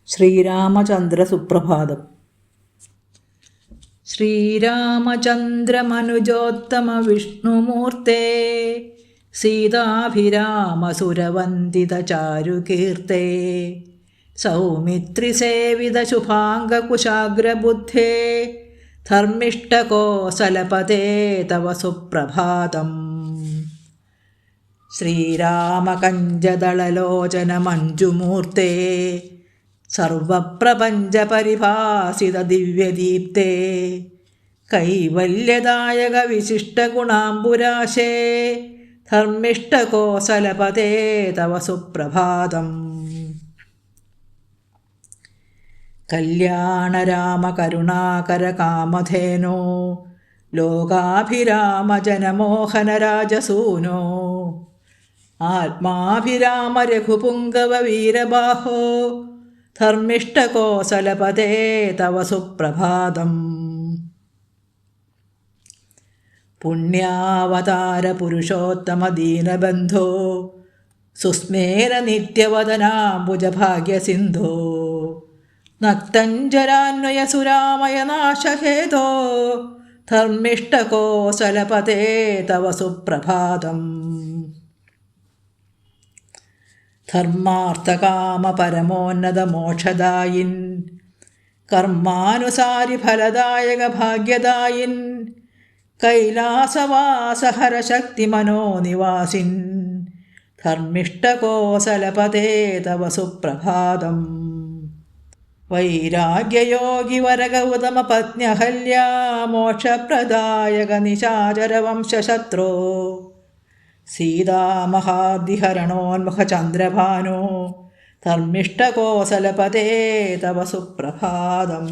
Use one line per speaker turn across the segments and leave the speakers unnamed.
ശ്രീരാമചന്ദ്ര സുപ്രഭാതം. ശ്രീരാമചന്ദ്രമനുജോത്തമ വിഷ്ണുമൂർത്തേ, സീതാഭിരാമസുരവന്ദിതചാരുകീർത്തേ, സൗമിത്രിസേവിതശുഭാംഗകുശാഗ്രബുദ്ധേ, ധർമ്മിഷ്ഠകോസലപതേ തവ സുപ്രഭാതം. ശ്രീരാമകഞ്ചദളലോചനമഞ്ജുമൂർത്തേ, സർവപ്രപഞ്ചപരിഭാസിത ദിവ്യദീപ്തേ, കൈവല്യദായക വിശിഷ്ടഗുണാംബുരാശേ, ധർമ്മിഷ്ഠകോസലപതേ തവ സുപ്രഭാതം. കല്യാണരാമകരുണാകരകാമധേനോ, ലോകാഭിരാമജനമോഹനരാജസൂനോ, ആത്മാഭിരാമരഘുപുങ്കവീരബാഹോ, ധർമ്മിഷ്ഠകോസലപതേ തവ സുപ്രഭാതം. പുണ്യാവതാരപുരുഷോത്തമദീനബന്ധോ, സുസ്മേരനിത്യവദനാംബുജഭാഗ്യസിന്ധോ, നക്തഞ്ജരാന്വയസുരാമയനാശഹേതോ, ധർമ്മിഷ്ഠകോസലപതേ തവ സുപ്രഭാതം. ധർമാർത്ഥകാമപരമോന്നതമോക്ഷദായിൻ, കർമാനുസാരി ഫലദായക ഭാഗ്യദായിൻ, കൈലാസവാസഹരശക്തിമനോനിവാസിൻ, ധർമ്മിഷ്ഠകോസലപതേ തവ സുപ്രഭാതം. വൈരാഗ്യയോഗിവരഗൗതമപത്ന്യഹല്യാ, മോക്ഷപ്രദായക നിശാചരവംശശത്രോ, സീതാമഹാദിഹരണോന്മുഖചന്ദ്രഭാനോ, ധർമ്മിഷ്ഠകോസലപതേ തവ സുപ്രഭാതം.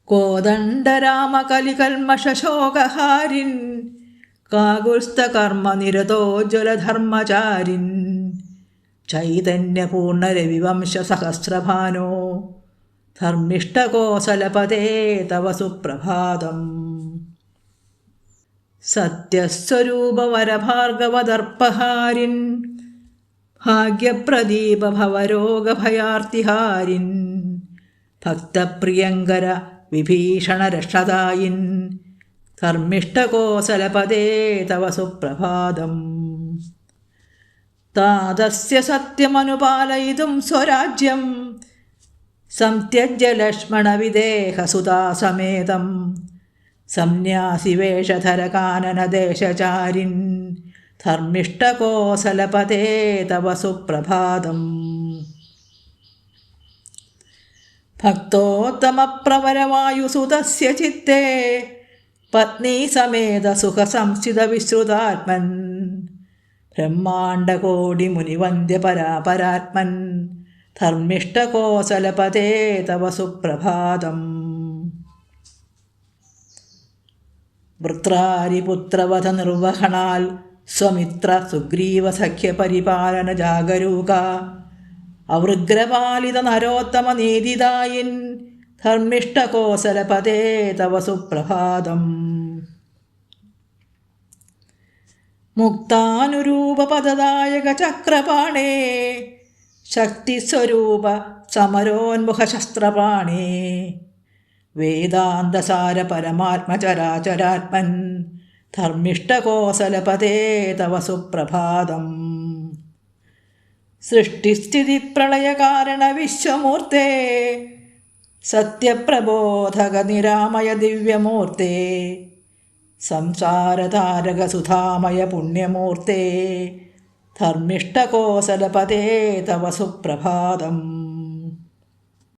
കോദണ്ഡരാമകലികൽമഷശോകഹാരിൻ, കാകുൽസ്ഥകർമ്മനിരതോജ്വലധർമ്മചാരിൻ, ചൈതന്യപൂർണരവിവംശസഹസ്രഭാനോ, ധർമ്മിഷ്ഠകോസലപതേ തവ സുപ്രഭാതം. സത്യസ്വരൂപവരഭാർഗവദർപ്പഹാരിൻ, ഭാഗ്യപ്രദീപഭവരോഗഭയാർത്തിഹാരിൻ, ഭക്തപ്രിയങ്കര വിഭീഷണരക്ഷതായിൻ, ധർമ്മിഷ്ഠകോസലപതേ തവ സുപ്രഭാതം. താതസ്യ സത്യമനുപാലയിതും സ്വരാജ്യം, സംത്യജ്യ ലക്ഷ്മണവിദേഹസുതാസമേതം, സന്യാസിവേഷധരകാനനദേശചാരിൻ, ധർമ്മിഷ്ഠകോസലപതേ തവ സുപ്രഭാതം. ഭക്തോത്തമപ്രവരവായുസുതസ്യ ചിത്തേ, പത്നീസമേതസുഖസംസ്ഥിതവിശ്രുതാത്മൻ, ബ്രഹ്മാണ്ഡകോടിമുനിവന്ദ്യപരാപരാത്മൻ, ധർമ്മിഷ്ഠകോസലപതേ തവ സുപ്രഭാതം. വൃത്രാരിപുത്രവധ നിർവഹണാൽ സ്വമിത്ര സുഗ്രീവ സഖ്യപരിപാലന ജാഗരൂക, അവൃഗ്രപാലിത നരോത്തമ നീതിദായിൻ, ധർമ്മിഷ്ഠകോസലപതേ തവ സുപ്രഭാതം. മുക്താനുരൂപ പദദായക ചക്രപാണേ, ശക്തിസ്വരൂപ സമരോന്മുഖ ശസ്ത്രപാണേ, വേദാന്തസാര പരമാത്മചരാചരാത്മൻ, ധർമ്മിഷ്ഠകോസലപതേ തവ സുപ്രഭാതം. സൃഷ്ടിസ്ഥിതിപ്രളയകാരണ വിശ്വമൂർത്തേ, സത്യപ്രബോധക നിരാമയ ദിവ്യമൂർത്തേ, സംസാരതാരകസുധാമയ പുണ്യമൂർത്തേ, ധർമ്മിഷ്ഠകോസലപതേ തവ സുപ്രഭാതം.